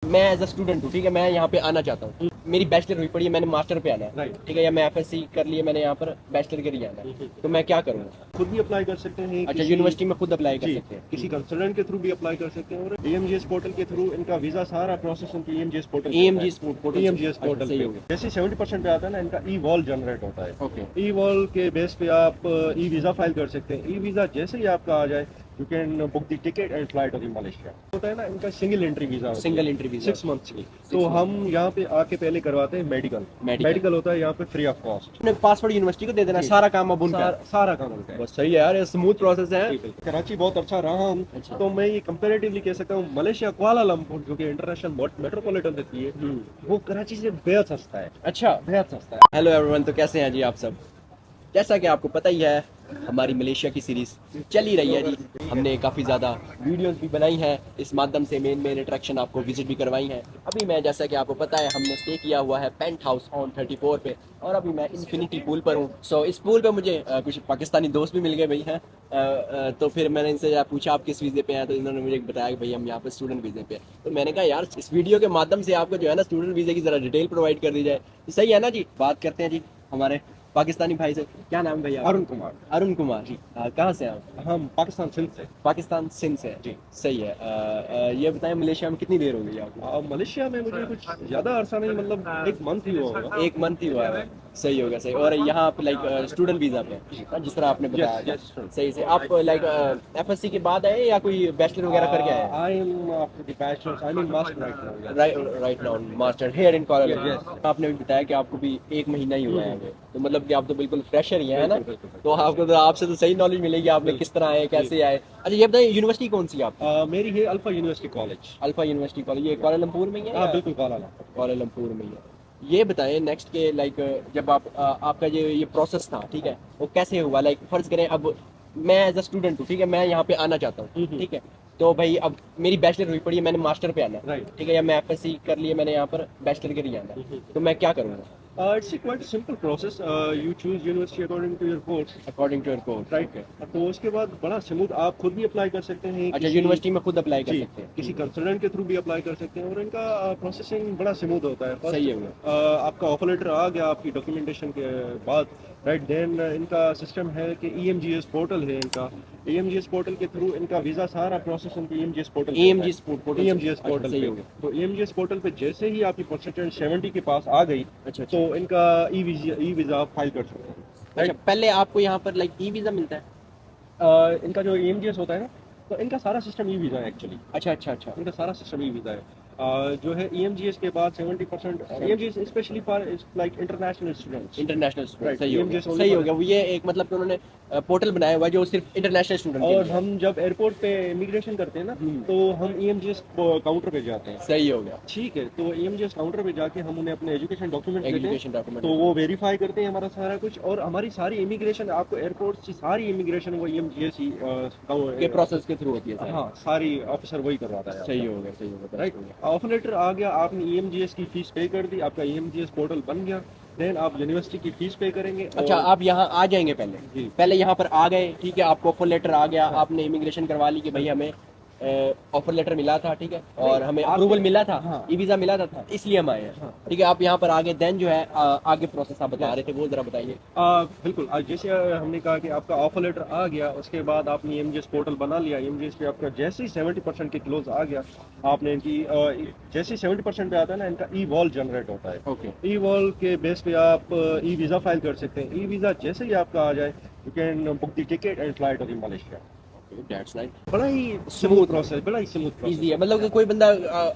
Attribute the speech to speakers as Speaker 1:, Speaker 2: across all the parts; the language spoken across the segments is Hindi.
Speaker 1: मैं एज अ स्टूडेंट हूँ, ठीक है, मैं यहाँ पे आना चाहता हूँ। मेरी बैचलर हुई पड़ी है, मैंने मास्टर पे आना है,
Speaker 2: राइट।
Speaker 1: ठीक है, या मैं एफएससी कर लिए, मैंने यहाँ पर बैचलर के लिए आना है, तो मैं क्या करूँगा?
Speaker 2: खुद भी अप्लाई कर सकते हैं
Speaker 1: अच्छा,
Speaker 2: किसी
Speaker 1: यूनिवर्सिटी में खुद अप्लाई कर
Speaker 2: जी
Speaker 1: सकते हैं?
Speaker 2: किसी कंसल्टेंट के थ्रू भी अप्लाई कर सकते हैं और ईएमजीएस पोर्टल के थ्रू इनका वीजा सारा प्रोसेस इनके ईएमजीएस पोर्टल
Speaker 1: EMG पोर्टल?
Speaker 2: ईएमजीएस
Speaker 1: अच्छा,
Speaker 2: पोर्टल
Speaker 1: सही
Speaker 2: पे
Speaker 1: हो गया।
Speaker 2: जैसे 70% पे आता है ना, इनका ई वॉल जनरेट होता है।
Speaker 1: ओके।
Speaker 2: ई वॉल के बेस पे आप ई वीजा फाइल कर सकते हैं। ई वीजा जैसे ही आपका आ जाए, you can book the ticket and flight to Malaysia. होता है ना, इनका सिंगल एंट्री वीजा होता है,
Speaker 1: सिंगल एंट्री वीजा
Speaker 2: 6 मंथ्स की। तो हम यहाँ पे आके पहले करवाते हैं मेडिकल। मेडिकल होता है यहाँ पे free of cost.
Speaker 1: Passport university को दे देना,
Speaker 2: जी।
Speaker 1: सारा काम अब उनका है।
Speaker 2: सारा काम उनका है।
Speaker 1: बस सही है यार, ये स्मूथ प्रोसेस है।
Speaker 2: कराची बहुत अच्छा रहा हूँ,
Speaker 1: अच्छा।
Speaker 2: तो मैं ये कंपैरेटिवली कह सकता हूँ मलेशिया कुआलालंपुर जो कि इंटरनेशनल मेट्रोपॉलिटन सिटी है, वो कराची से बेहद सस्ता है।
Speaker 1: अच्छा।
Speaker 2: बेहद सस्ता है।
Speaker 1: हेलो एवरीवन, तो कैसे हैं जी आप सब? जैसा कि आपको पता ही है, हमारी मलेशिया की सीरीज चल ही रही है जी। हमने काफ़ी ज़्यादा वीडियोस भी बनाई हैं, इस माध्यम से मेन मेन अट्रैक्शन आपको विजिट भी करवाई हैं। अभी मैं, जैसा कि आपको पता है, हमने स्टे किया हुआ है पेंट हाउस ऑन 34 पे, और अभी मैं इन्फिनिटी पूल पर हूँ। सो इस पूल पे मुझे कुछ पाकिस्तानी दोस्त भी मिल गए भाई हैं। तो फिर मैंने इनसे पूछा आप किस वीज़े पे हैं, तो इन्होंने मुझे बताया कि भाई हम यहाँ पे स्टूडेंट वीज़े पे हैं। तो मैंने कहा यार, इस वीडियो के माध्यम से आपको जो है ना स्टूडेंट वीज़े की ज़रा डिटेल प्रोवाइड कर दी जाए, तो सही है ना जी। बात करते हैं जी हमारे पाकिस्तानी भाई से। क्या नाम है भैया?
Speaker 2: अरुण कुमार।
Speaker 1: अरुण कुमार जी। कहाँ से हैं आप?
Speaker 2: हम पाकिस्तान सिंध से।
Speaker 1: पाकिस्तान सिंध से?
Speaker 2: जी।
Speaker 1: सही है। ये बताएं, मलेशिया में कितनी देर हो गई आपको?
Speaker 2: मलेशिया में मुझे कुछ ज्यादा अरसा नहीं, मतलब 1 मंथ ही हुआ होगा।
Speaker 1: 1 मंथ ही हुआ है। सही होगा, सही। और यहाँ पे लाइक स्टूडेंट वीजा पे, जिस तरह आपने बताया?
Speaker 2: Yes, yes, sure.
Speaker 1: सही से। आप लाइक एफएससी के बाद आए या कोई बैचलर वगैरह करके आए?
Speaker 2: I am after the bachelors, I mean master right now.
Speaker 1: Right now master here in कुआला।
Speaker 2: Yes.
Speaker 1: आपने भी बताया कि आपको भी 1 महीना ही हुआ है अभी, तो मतलब कि आप तो बिल्कुल फ्रेशर ही हैं, है ना?
Speaker 2: बिल्कुल, बिल्कुल।
Speaker 1: तो आपको तो, आपसे तो सही नॉलेज मिलेगी, आपने किस तरह आए, कैसे आए। अच्छा, ये बताइए यूनिवर्सिटी कौन सी है आप?
Speaker 2: मेरी है alpha university college.
Speaker 1: Alpha university college, ये कुआलालंपुर में ही है?
Speaker 2: हाँ बिल्कुल, कुआलालंपुर।
Speaker 1: कुआलालंपुर में ही है। ये बताएं नेक्स्ट के लाइक, जब आप आपका ये प्रोसेस था, ठीक है, वो कैसे हुआ? लाइक फर्ज करें अब मैं एज अ स्टूडेंट हूँ, ठीक है, मैं यहाँ पे आना चाहता हूँ, ठीक है, तो भाई अब मेरी बैचलर हुई पड़ी है, मैंने मास्टर पे आना है,
Speaker 2: राइट।
Speaker 1: ठीक है, या मैं एफएससी कर लिए, मैंने यहाँ पर बैचलर के लिए आना है, तो मैं क्या करूँगा?
Speaker 2: It's a quite simple process. You choose university according to your course.
Speaker 1: According to your course?
Speaker 2: Right. तो उसके बाद बड़ा स्मूथ, आप खुद भी अप्लाई कर सकते हैं।
Speaker 1: अच्छा, यूनिवर्सिटी में खुद अप्लाई कर
Speaker 2: जी,
Speaker 1: सकते हैं?
Speaker 2: किसी कंसल्टेंट के थ्रू भी अप्लाई कर सकते हैं और इनका प्रोसेसिंग बड़ा स्मूथ होता है।
Speaker 1: सही है वो।
Speaker 2: आपका ऑफर लेटर आ गया आपकी डॉक्यूमेंटेशन के बाद, राइट, देन इनका सिस्टम है कि ईएमजीएस पोर्टल है इनका। ईएमजीएस पोर्टल के थ्रू इनका वीजा सारा प्रोसेस इनके ईएमजीएस पोर्टल
Speaker 1: EMG पोर्टल?
Speaker 2: ईएमजीएस पोर्टल
Speaker 1: सही
Speaker 2: पे।
Speaker 1: हो गया।
Speaker 2: तो ईएमजीएस पोर्टल पे जैसे ही आपकी परसेंटेज 70 के पास आ गई,
Speaker 1: अच्छा,
Speaker 2: तो इनका ई वीजा फाइल कर सकते हैं।
Speaker 1: अच्छा, पहले आपको यहाँ पर लाइक ई वीज़ा मिलता है?
Speaker 2: इनका जो ईएमजीएस होता है ना, तो इनका सारा सिस्टम ई वीजा है एक्चुअली।
Speaker 1: अच्छा अच्छा अच्छा।
Speaker 2: इनका सारा सिस्टम ई वीजा है। जो है ईएमजीएस के बाद 70% EMGS specially for like international students.
Speaker 1: International student?
Speaker 2: Right,
Speaker 1: सही हो गया,
Speaker 2: EMG only
Speaker 1: सही हो
Speaker 2: for-
Speaker 1: गया। वो ये एक मतलब कि उन्होंने पोर्टल बनाया हुआ है जो सिर्फ इंटरनेशनल स्टूडेंट के
Speaker 2: और
Speaker 1: लिए है।
Speaker 2: हम जब एयरपोर्ट पे इमिग्रेशन करते हैं ना, तो हम ईएमजीएस काउंटर पे जाते हैं।
Speaker 1: सही हो गया।
Speaker 2: ठीक है, तो ईएमजीएस काउंटर पे जाके हम उन्हें अपने एजुकेशन डॉक्यूमेंट देते हैं,
Speaker 1: एजुकेशन डॉक्यूमेंट
Speaker 2: तो वो वेरीफाई करते हैं हमारा सारा कुछ, और हमारी सारी इमिग्रेशन, आपको एयरपोर्ट की सारी इमिग्रेशन वो ईएमजीएस ही
Speaker 1: के प्रोसेस के थ्रू होती है सारी।
Speaker 2: हाँ, सारी ऑफिसर वही करवाता है।
Speaker 1: सही हो गया, सही हो गया।
Speaker 2: राइट। ऑफर लेटर आ गया, आपने ईएमजीएस की फीस पे कर दी, आपका ईएमजीएस पोर्टल बन गया, देन आप यूनिवर्सिटी की फीस पे करेंगे।
Speaker 1: अच्छा, आप यहाँ आ जाएंगे पहले?
Speaker 2: जी।
Speaker 1: पहले यहाँ पर आ गए, ठीक है, आपको ऑफर लेटर आ गया, आपने इमिग्रेशन करवा ली कि भाई हमें ऑफर लेटर मिला था, ठीक है, और हमें अप्रूवल मिला था,
Speaker 2: हाँ।
Speaker 1: ई वीज़ा मिला था, इसलिए हम आए हैं, ठीक है। आप यहाँ पर आ गए, देन जो है आगे प्रोसेस आप बता रहे थे, वो जरा बताइए।
Speaker 2: बिल्कुल, जैसे हमने कहा कि आपका ऑफर लेटर आ गया, उसके बाद आपने ईएमजीएस पोर्टल बना लिया, ईएमजीएस पे आपका जैसे ही 70% के क्लोज आ गया, आपने इनकी जैसे ही 70% पे आता है ना, इनका ई वॉल जनरेट होता है।
Speaker 1: ओके।
Speaker 2: ई वॉल के बेस पे आप ई वीजा फाइल कर सकते हैं। ई वीजा जैसे ही आपका आ जाए, you can book the ticket and flight to Malaysia.
Speaker 1: That's nice.
Speaker 2: बड़ा ही स्मूथ प्रोसेस, बड़ा ही स्मूथ प्रोसेस।
Speaker 1: इजी है, मतलब कि कोई बंदा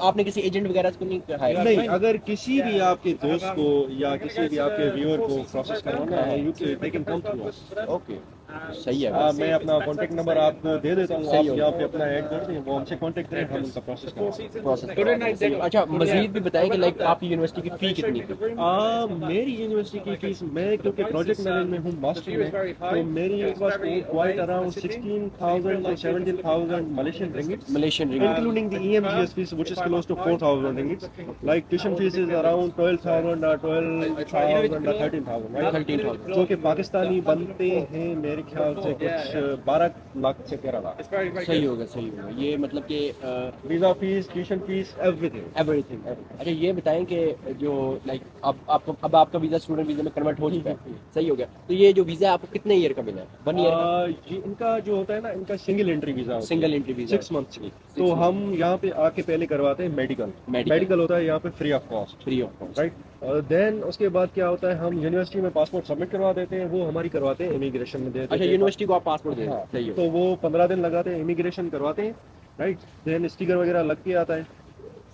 Speaker 1: आपने किसी एजेंट वगैरह को नहीं कहा?
Speaker 2: नहीं, अगर किसी भी आपके दोस्त को या किसी भी आपके व्यूअर को प्रोसेस करवाना है, you they can come to us.
Speaker 1: Okay, सही है।
Speaker 2: मैं अपना कांटेक्ट नंबर आपको दे देता हूँ, आप
Speaker 1: सही हो
Speaker 2: यहाँ पे अपना ऐड कर दें, वो हमसे कांटेक्ट करें, हम उनका प्रोसेस करवाएं।
Speaker 1: अच्छा, मजीद भी बताएं कि लाइक आपकी यूनिवर्सिटी की फी कितनी थी?
Speaker 2: मेरी यूनिवर्सिटी की फीस, मैं क्योंकि प्रोजेक्ट मैनेजमेंट हूँ मास्टर में, तो मेरी was quite around 16,000 to 17,000 Malaysian ringgit,
Speaker 1: Malaysian ringgit?
Speaker 2: including the EMGS fees, which is close to 4,000 ringgit. Like tuition fees is around 12,000 or 12,000 or 13,000, right?
Speaker 1: 13,000।
Speaker 2: जो कि पाकिस्तानी बनते हैं मेरे मेरे ख्याल से कुछ 12 लाख से 13 लाख।
Speaker 1: सही होगा, सही होगा। ये मतलब कि
Speaker 2: visa fees, tuition fees, everything.
Speaker 1: Everything. अच्छा ये बताएं कि जो लाइक अब आपका वीज़ा स्टूडेंट वीज़ा में कन्वर्ट हो चुका है, सही हो गया, तो ये जो वीज़ा है आपको कितने ईयर का मिला है? 1 ईयर का?
Speaker 2: ये इनका जो होता है ना, इनका सिंगल एंट्री वीज़ा होता है,
Speaker 1: सिंगल एंट्री वीज़ा
Speaker 2: 6 मंथ्स की। तो हम यहाँ पे आके पहले करवाते हैं मेडिकल। मेडिकल होता है यहाँ पे free of cost,
Speaker 1: free of cost.
Speaker 2: Right. Then उसके बाद क्या होता है, हम यूनिवर्सिटी में पासपोर्ट सबमिट करवा देते हैं, वो हमारी करवाते हैं, इमिग्रेशन में दे देते
Speaker 1: अच्छा
Speaker 2: हैं।
Speaker 1: यूनिवर्सिटी को आप पासपोर्ट दे दें,
Speaker 2: हाँ,
Speaker 1: सही हो।
Speaker 2: तो वो 15 दिन लगाते हैं, इमिग्रेशन करवाते हैं, राइट। देन स्टिकर वगैरह लग के आता है,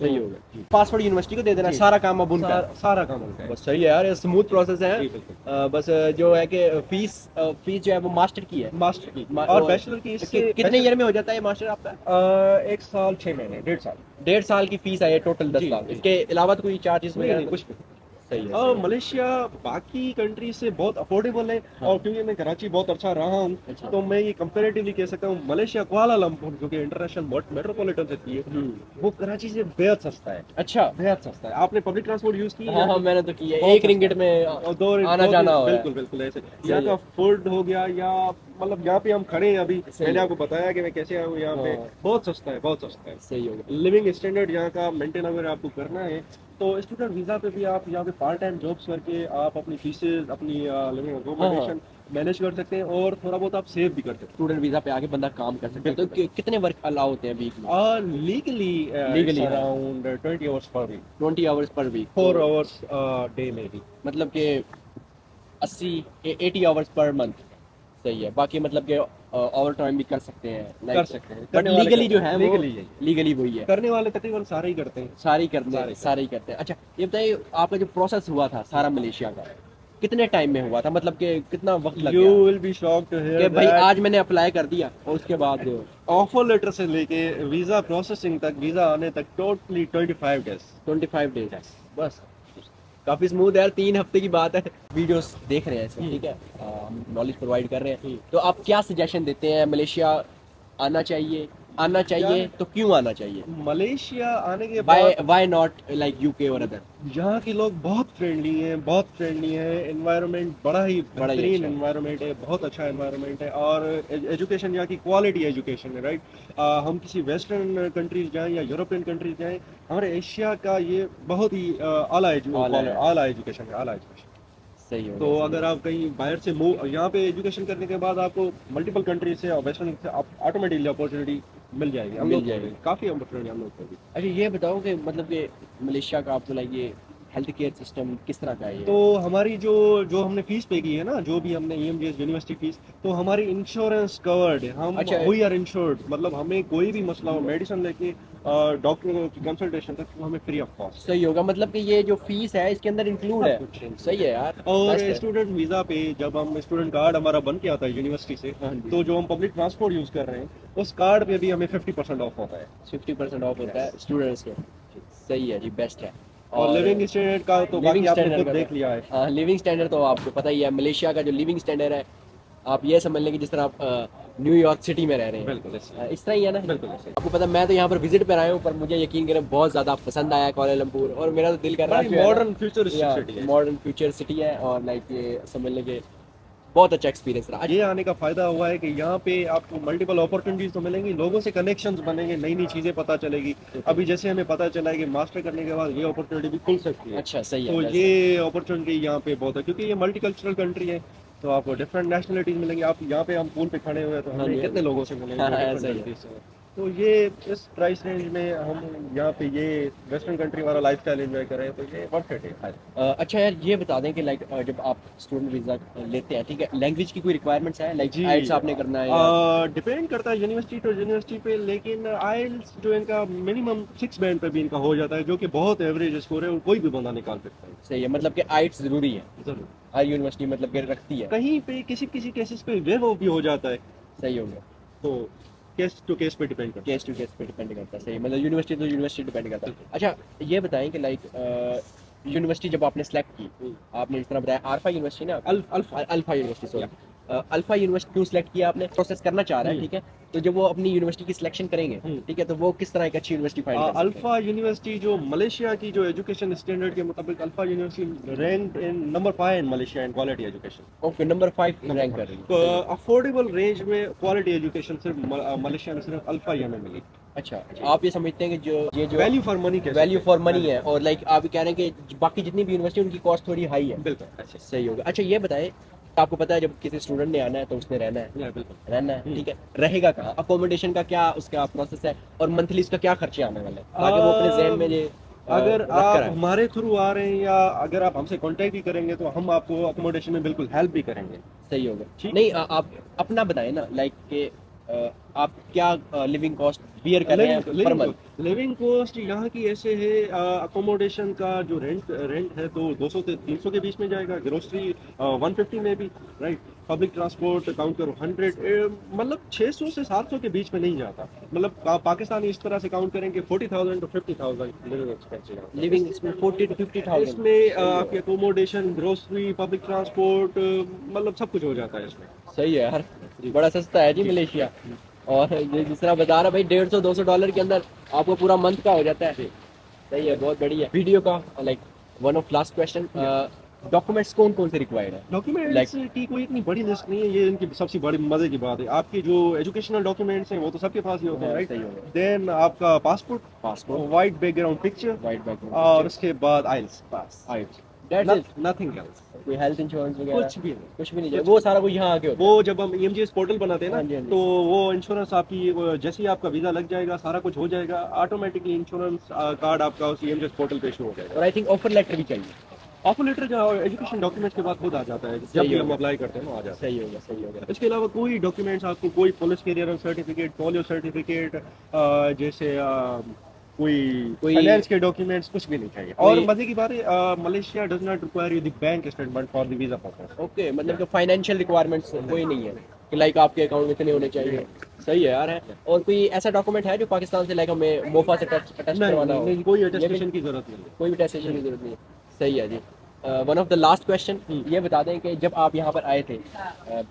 Speaker 1: सही
Speaker 2: तो-
Speaker 1: हो गया। पासपोर्ट यूनिवर्सिटी को दे देना,
Speaker 2: जी।
Speaker 1: सारा काम अब उनका है।
Speaker 2: सारा काम उनका है।
Speaker 1: बस सही है यार, ये स्मूथ प्रोसेस है।
Speaker 2: जी, बिल्कुल।
Speaker 1: बस जो है कि फीस जो है वो मास्टर की है।
Speaker 2: मास्टर की
Speaker 1: मा-
Speaker 2: और
Speaker 1: और
Speaker 2: बैचलर की इससे
Speaker 1: कितने ईयर में हो जाता है मास्टर आपका?
Speaker 2: 1 साल 6 महीने, 1.5 साल।
Speaker 1: 1.5 साल की फीस है टोटल, 10
Speaker 2: जी,
Speaker 1: साल।
Speaker 2: जी।
Speaker 1: इसके अलावा तो कोई चार्जेस
Speaker 2: नहीं
Speaker 1: वगैरह
Speaker 2: नहीं, कुछ भी।
Speaker 1: सही है, सही है।
Speaker 2: मलेशिया बाकी कंट्री से बहुत अफोर्डेबल है।
Speaker 1: हाँ।
Speaker 2: और क्योंकि मैं कराची बहुत अच्छा रहा हूँ,
Speaker 1: अच्छा।
Speaker 2: तो मैं ये कंपैरेटिवली कह सकता हूँ, मलेशिया कुआलालंपुर जो कि इंटरनेशनल मेट्रोपॉलिटन सिटी है, वो कराची से बेहद सस्ता है,
Speaker 1: अच्छा।
Speaker 2: बेहद सस्ता है। आपने पब्लिक ट्रांसपोर्ट यूज किया
Speaker 1: हाँ
Speaker 2: है?
Speaker 1: हाँ मैंने तो किया है,
Speaker 2: बहुत
Speaker 1: 1 रिंगिट में
Speaker 2: और दो
Speaker 1: आना जाना हो
Speaker 2: बिल्कुल बिल्कुल ऐसे। यहाँ
Speaker 1: है।
Speaker 2: का फूड हो गया, या मतलब यहाँ पे हम खड़े हैं अभी,
Speaker 1: सही
Speaker 2: मैंने
Speaker 1: है।
Speaker 2: आपको बताया कि मैं कैसे आया हूँ यहाँ पे,
Speaker 1: हाँ।
Speaker 2: बहुत सस्ता है, बहुत सस्ता है।
Speaker 1: सही हो गया।
Speaker 2: लिविंग स्टैंडर्ड यहाँ का मेंटेन अगर आपको करना है, तो स्टूडेंट वीजा पे भी आप यहाँ पे पार्ट टाइम जॉब्स करके आप अपनी फीसेस, अपनी लिविंग अकोमोडेशन मैनेज कर सकते हैं, और थोड़ा बहुत आप सेव भी कर सकते
Speaker 1: स्टूडेंट वीजा पे आके बंदा काम कर सकता है। तो कितने वर्क अलाउ होते हैं वीक में?
Speaker 2: हैं। Legally
Speaker 1: Legally,
Speaker 2: around 20 hours per week,
Speaker 1: 20 hours per week,
Speaker 2: 4 hours day में भी।
Speaker 1: मतलब कि 80 आवर्स पर मंथ। सही है। बाकी मतलब कि ओवर टाइम भी कर सकते हैं,
Speaker 2: कर सकते हैं।
Speaker 1: बट
Speaker 2: करने वाले
Speaker 1: लीगली जो
Speaker 2: करते
Speaker 1: है
Speaker 2: हैं।
Speaker 1: वो
Speaker 2: Legally यही।
Speaker 1: लीगली वही है।
Speaker 2: करने वाले तकरीबन सारे ही करते हैं।
Speaker 1: सारे ही करते हैं। अच्छा ये बताइए, आपका जो प्रोसेस हुआ था सारा मलेशिया का, कितने टाइम में हुआ था? मतलब कि कितना वक्त लग
Speaker 2: यू
Speaker 1: गया
Speaker 2: विल बी शॉक्ड टू
Speaker 1: कि
Speaker 2: हियर
Speaker 1: भाई
Speaker 2: दैट
Speaker 1: आज मैंने अप्लाई कर दिया और उसके बाद
Speaker 2: ऑफर लेटर से लेके वीजा प्रोसेसिंग तक, वीजा आने तक टोटली 25 डेज।
Speaker 1: 25 डेज बस? काफी स्मूथ है यार, 3 हफ्ते की बात है। वीडियोस देख रहे हैं सब, ठीक है, हम नॉलेज प्रोवाइड कर रहे हैं, तो आप क्या सजेशन देते हैं? मलेशिया आना चाहिए तो क्यों आना चाहिए?
Speaker 2: मलेशिया आने के
Speaker 1: वाई
Speaker 2: बाद
Speaker 1: वाई नॉट लाइक यूके और अदर?
Speaker 2: यहाँ के लोग बहुत फ्रेंडली हैं, बहुत फ्रेंडली हैं। एनवायरनमेंट बड़ा ही बेहतरीन
Speaker 1: अच्छा।
Speaker 2: एनवायरनमेंट है, बहुत अच्छा एनवायरनमेंट है। और एजुकेशन यहाँ की क्वालिटी एजुकेशन है, राइट। हम किसी वेस्टर्न कंट्रीज जाएं या यूरोपियन कंट्रीज जाएं, हमारे एशिया का ये बहुत ही आला एजुकेशन है, आला एजुकेशन।
Speaker 1: सही हो
Speaker 2: तो अगर आप कहीं बाहर से मूव यहाँ पे एजुकेशन करने के बाद आपको मल्टीपल कंट्री से और वेस्टर्न से ऑटोमेटिकली अपॉर्चुनिटी मिल जाएगी। हम
Speaker 1: मिल
Speaker 2: लोग
Speaker 1: जाएगी।
Speaker 2: काफ़ी अपॉर्चुनिटी हम लोग को भी।
Speaker 1: अच्छा ये बताओ कि मतलब कि मलेशिया का आपको लाइक ये हेल्थ केयर सिस्टम किस तरह का है ये?
Speaker 2: तो हमारी जो जो हमने फीस पे की है ना, जो भी हमने EMGS यूनिवर्सिटी फीस, तो हमारी इंश्योरेंस कवर्ड है। हम
Speaker 1: अच्छा।
Speaker 2: वी आर इंश्योर्ड, मतलब हमें कोई भी मसला हो, मेडिसिन लेके डॉक्टर की कंसल्टेशन तक, तो हमें फ्री ऑफ कॉस्ट।
Speaker 1: सही होगा, मतलब कि ये जो फीस है इसके अंदर इंक्लूड है।
Speaker 2: सब कुछ include
Speaker 1: सही है यार।
Speaker 2: और
Speaker 1: best है।
Speaker 2: स्टूडेंट वीजा पे जब हम स्टूडेंट कार्ड हमारा बन के आता है यूनिवर्सिटी से,
Speaker 1: हाँ जी।
Speaker 2: तो जो हम पब्लिक ट्रांसपोर्ट यूज कर रहे हैं, उस कार्ड पे भी हमें 50% ऑफ होता है।
Speaker 1: 50% ऑफ होता है स्टूडेंट्स को। सही है जी, बेस्ट है।
Speaker 2: और लिविंग स्टैंडर्ड का तो बाकी आपने खुद देख लिया है।
Speaker 1: हाँ लिविंग स्टैंडर्ड तो आपको पता ही है, मलेशिया का जो लिविंग स्टैंडर्ड है, आप ये समझ लें कि जिस तरह आप न्यूयॉर्क सिटी में रह रहे हैं,
Speaker 2: बिल्कुल ऐसे।
Speaker 1: इस तरह ही है ना?
Speaker 2: बिल्कुल ऐसे।
Speaker 1: आपको पता, मैं तो यहाँ पर विजिट पर आया हूँ, पर मुझे यकीन करें बहुत ज़्यादा पसंद आया कुआलालंपुर, और मेरा तो दिल कर रहा है
Speaker 2: मॉडर्न फ्यूचरिस्टिक सिटी है।
Speaker 1: मॉडर्न फ्यूचर सिटी है, और लाइक ये समझ लें कि बहुत अच्छा एक्सपीरियंस रहा।
Speaker 2: ये आने का फायदा हुआ है कि यहाँ पे आपको मल्टीपल अपॉर्चुनिटीज तो मिलेंगी, लोगों से कनेक्शंस बनेंगे, नई नई चीजें पता चलेगी। अभी जैसे हमें पता चला है कि मास्टर करने के बाद ये अपॉर्चुनिटी भी खुल सकती है।
Speaker 1: अच्छा सही है।
Speaker 2: तो
Speaker 1: बस।
Speaker 2: ये अपॉर्चुनिटी यहाँ पे बहुत है, क्योंकि ये मल्टीकल्चरल कंट्री है, तो आपको डिफरेंट नेशनलिटीज मिलेंगी। आप यहाँ पे हम पूल पे खड़े हुए हैं, तो
Speaker 1: हाँ
Speaker 2: हमें
Speaker 1: जी,
Speaker 2: कितने लोगों से मिलेंगे
Speaker 1: हाँ,
Speaker 2: different
Speaker 1: सही है।
Speaker 2: countries से। तो ये इस प्राइस रेंज में हम यहाँ पे ये वेस्टर्न कंट्री वाला लाइफस्टाइल एंजॉय करें, तो ये वर्थ इट है।
Speaker 1: अच्छा यार ये बता दें कि लाइक जब आप स्टूडेंट वीज़ा लेते हैं, ठीक है, लैंग्वेज की कोई रिक्वायरमेंट्स है? लाइक
Speaker 2: जी।
Speaker 1: आइल्स आपने करना है या?
Speaker 2: डिपेंड करता है यूनिवर्सिटी टू यूनिवर्सिटी पे, लेकिन आइल्स जो इनका मिनिमम 6 बैंड पे भी इनका हो जाता है, जो कि बहुत एवरेज स्कोर है, और कोई भी बंदा निकाल सकता है।
Speaker 1: सही है, मतलब कि आइल्स ज़रूरी है,
Speaker 2: जरूर।
Speaker 1: हर यूनिवर्सिटी मतलब कि रखती है।
Speaker 2: कहीं पे किसी किसी केसेस पे वेव भी हो जाता है,
Speaker 1: सही हो गया।
Speaker 2: तो केस टू केस पे डिपेंड करता
Speaker 1: केस टू केस पे डिपेंड करता है। सही, मतलब यूनिवर्सिटी तो यूनिवर्सिटी डिपेंड करता है। अच्छा ये बताएं कि लाइक यूनिवर्सिटी जब आपने सेलेक्ट की, आपने जिस तरह बताया अल्फा यूनिवर्सिटी ना,
Speaker 2: है।
Speaker 1: Alpha university, sorry, alpha university क्यों सिलेक्ट किया आपने, प्रोसेस करना चाह रहा है, ठीक है, तो जब वो अपनी यूनिवर्सिटी की सिलेक्शन करेंगे, ठीक है, तो वो किस तरह एक अच्छी यूनिवर्सिटी फाइंड कर सकते हैं?
Speaker 2: अल्फा यूनिवर्सिटी जो मलेशिया की जो एजुकेशन स्टैंडर्ड के मुताबिक alpha university rank in number 5 in Malaysia in quality education.
Speaker 1: Okay, number 5 rank कर रही है।
Speaker 2: तो अफोर्डेबल रेंज में क्वालिटी एजुकेशन सिर्फ मलेशिया में सिर्फ अल्फा ही हमें मिली।
Speaker 1: अच्छा, आप ये समझते हैं कि जो ये जो
Speaker 2: value for money
Speaker 1: value for money है, और लाइक आप ये कह रहे हैं कि बाकी जितनी भी यूनिवर्सिटी उनकी कॉस्ट थोड़ी हाई है।
Speaker 2: बिल्कुल अच्छा
Speaker 1: सही होगा। अच्छा ये बताएं, आपको पता है जब किसी स्टूडेंट ने आना है तो उसने रहना है,
Speaker 2: बिल्कुल
Speaker 1: रहना है, ठीक है, रहेगा कहाँ, अकोमोडेशन का क्या उसका प्रोसेस है, और मंथली इसका क्या खर्चे आने वाले हैं, ताकि वो अपने ज़हन में ये
Speaker 2: अगर
Speaker 1: रख
Speaker 2: आप
Speaker 1: कर आए।
Speaker 2: हमारे थ्रू आ रहे हैं या अगर आप हमसे कांटेक्ट भी करेंगे तो हम आपको अकोमोडेशन में बिल्कुल हेल्प भी करेंगे।
Speaker 1: सही होगा।
Speaker 2: ठीक।
Speaker 1: नहीं आप अपना बताएं ना, लाइक कि आप क्या लिविंग कॉस्ट बियर कर रहे हैं पर मंथ।
Speaker 2: लिविंग कॉस्ट यहाँ की ऐसे है, अकोमोडेशन का जो रेंट है तो 200 से 300 के बीच में जाएगा, ग्रोसरी 150 में भी, राइट, पब्लिक ट्रांसपोर्ट काउंट करो 100, मतलब 600 से 700 के बीच में नहीं जाता। मतलब पाकिस्तानी इस तरह से काउंट करेंगे 40,000 to 50,000 लिविंग एक्सपेंस।
Speaker 1: लिविंग इसमें 40 to 50,000
Speaker 2: इसमें आपकी अकोमोडेशन, ग्रोसरी, पब्लिक ट्रांसपोर्ट, मतलब सब कुछ हो जाता है इसमें।
Speaker 1: सही है यार, बड़ा सस्ता है जी मलेशिया। और ये जिस तरह बता रहा भाई, $150-200 के अंदर आपको पूरा मंथ का हो जाता है। सही है, बहुत बढ़िया। वीडियो का like one of last question, documents कौन कौन से रिक्वायर्ड है?
Speaker 2: डॉक्यूमेंट्स की कोई इतनी बड़ी लिस्ट नहीं है, ये इनकी सबसे बड़ी मजे की बात है। आपकी जो एजुकेशनल डॉक्यूमेंट्स हैं वो तो सबके पास ही होते हैं, राइट।
Speaker 1: सही होगा।
Speaker 2: देन आपका passport, white background picture,
Speaker 1: white background
Speaker 2: और उसके बाद आइल्स, बस।
Speaker 1: That's it.
Speaker 2: Nothing else.
Speaker 1: कोई हेल्थ इंश्योरेंस वगैरह
Speaker 2: कुछ भी नहीं।
Speaker 1: कुछ भी नहीं चाहिए, वो सारा कुछ यहाँ आके होता है।
Speaker 2: वो जब हम EMGS पोर्टल बनाते हैं
Speaker 1: हाँ जी, हाँ
Speaker 2: ना,
Speaker 1: जी।
Speaker 2: तो वो इंश्योरेंस आपकी जैसे ही आपका वीजा लग जाएगा सारा कुछ हो जाएगा, ऑटोमेटिकली इंश्योरेंस कार्ड आपका उस EMGS पोर्टल पे शो हो जाएगा।
Speaker 1: और आई थिंक ऑफर लेटर भी चाहिए।
Speaker 2: ऑफर लेटर जो एजुकेशन डॉक्यूमेंट्स के बाद खुद आ जाता है, जब भी हम अप्लाई करते हैं ना आ जाता है।
Speaker 1: सही होगा, सही होगा।
Speaker 2: इसके अलावा कोई डॉक्यूमेंट्स आपको, कोई police clearance certificate, polio certificate, जैसे कोई फाइनेंस के डॉक्यूमेंट्स कुछ भी नहीं चाहिए। और मजे की बात है, Malaysia does not require you the bank statement for the visa purpose.
Speaker 1: Okay, मतलब कि फाइनेंशियल रिक्वायरमेंट्स कोई नहीं है कि लाइक आपके अकाउंट में इतने होने चाहिए। सही है यार है। और कोई ऐसा डॉक्यूमेंट है जो पाकिस्तान से लाइक हमें मोफा से अटैच करवाना हो?
Speaker 2: नहीं, कोई अटेस्टेशन की जरूरत नहीं है।
Speaker 1: कोई भी अटेस्टेशन की जरूरत नहीं है। सही है जी। One of the last question, ये बता दें कि जब आप यहाँ पर आए थे,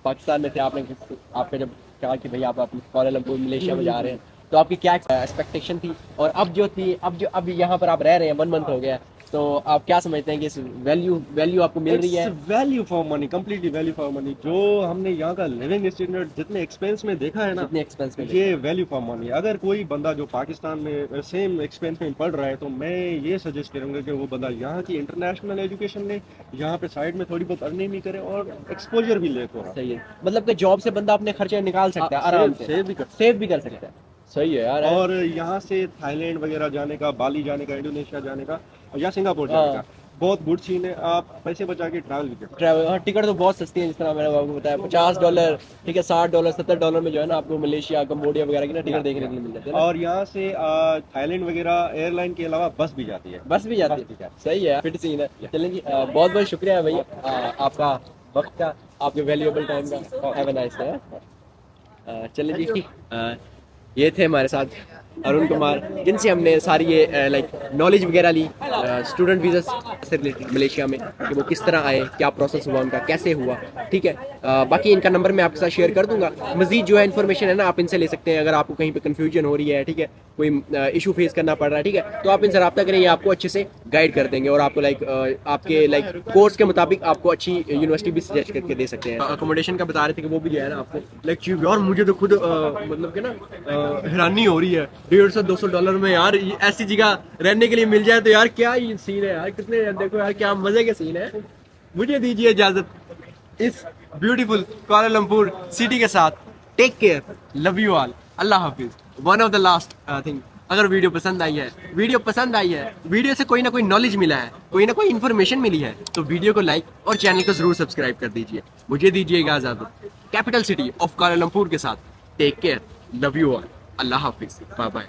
Speaker 1: पाकिस्तान में थे, आपने जब कहा कि भाई आप कुआलालंपुर मलेशिया में जा रहे हैं, तो आपकी क्या एक्सपेक्टेशन थी, और अब यहाँ पर आप रह रहे हैं 1 मंथ हो गया, तो आप क्या समझते हैं कि इस वैल्यू आपको मिल रही है?
Speaker 2: Value for money, completely value for money. जो हमने यहाँ का लिविंग स्टैंडर्ड जितने एक्सपेंस में देखा है ना,
Speaker 1: कितने एक्सपेंस में,
Speaker 2: ये वैल्यू फॉर मनी। अगर कोई बंदा जो पाकिस्तान में सेम एक्सपेंस में पढ़ रहा है तो मैं ये सजेस्ट करूंगा कि वो बंदा यहाँ की इंटरनेशनल एजुकेशन ले, यहाँ पे साइड में थोड़ी बहुत अर्निंग भी करे और एक्सपोजर भी ले थोड़ा।
Speaker 1: सही है, मतलब कि जॉब से बंदा अपने खर्चे निकाल सकता है आराम से, सेव भी कर सकता है। सही है यार।
Speaker 2: और यहाँ से थाईलैंड वगैरह जाने का, बाली जाने का, इंडोनेशिया जाने का या सिंगापुर जाने का बहुत गुड सीन है। आप पैसे बचा के ट्रैवल भी कर सकते
Speaker 1: ट्रैवल, हाँ, टिकट तो बहुत सस्ती है, जिस तरह मैंने आपको बताया $50, ठीक है, $60, $70 में जो है ना आपको मलेशिया, कंबोडिया वगैरह की ना टिकट देखने के लिए मिल जाती है
Speaker 2: हैं।
Speaker 1: ना।
Speaker 2: और यहाँ से थाईलैंड वगैरह एयरलाइन के अलावा बस भी जाती है।
Speaker 1: बस भी जाती है। सही है, फिट सीन है। चलें जी, बहुत बहुत शुक्रिया भैया आपका वक्त का, आपके वैल्यूएबल टाइम का। Have a nice day. चलें जी, ठीक, ये थे हमारे साथ अरुण कुमार, जिनसे हमने सारी ये लाइक नॉलेज वगैरह ली स्टूडेंट वीज़ा से रिलेटेड मलेशिया में, कि वो किस तरह आए, क्या प्रोसेस हुआ उनका, कैसे हुआ, ठीक है। बाकी इनका नंबर मैं आपके साथ शेयर कर दूंगा। मजीद जो है इन्फॉर्मेशन है ना, आप इनसे ले सकते हैं अगर आपको कहीं पे कन्फ्यूजन हो रही है, ठीक है, कोई इशू फेस करना पड़ रहा है, ठीक है, तो आप इनसे रब्ता करें, ये आपको अच्छे से गाइड कर देंगे और आपको आपके कोर्स के मुताबिक आपको अच्छी यूनिवर्सिटी भी सजेस्ट करके दे सकते हैं। अकोमोडेशन का बता रहे थे कि वो भी जो है ना आपको लाइक यार, मुझे तो खुद मतलब कि ना हैरानी हो रही है, $150-200 में यार ऐसी जगह रहने के लिए मिल जाए तो यार क्या ही सीन है यार, कितने देखो यार क्या मजे के सीन है। मुझे दीजिए इजाजत इस ब्यूटीफुल कुआलालंपुर सिटी के साथ। Take care, love you all, अल्लाह हाफिज। One of the last thing, अगर वीडियो पसंद आई है, वीडियो से कोई ना कोई नॉलेज मिला है, कोई ना कोई इन्फॉर्मेशन मिली है, तो वीडियो को लाइक और चैनल को जरूर सब्सक्राइब कर दीजिए। मुझे दीजिएगा इजाजत कैपिटल सिटी ऑफ कुआलालंपुर के साथ। Take care, love you all, अल्लाह हाफिज, बाय बाय।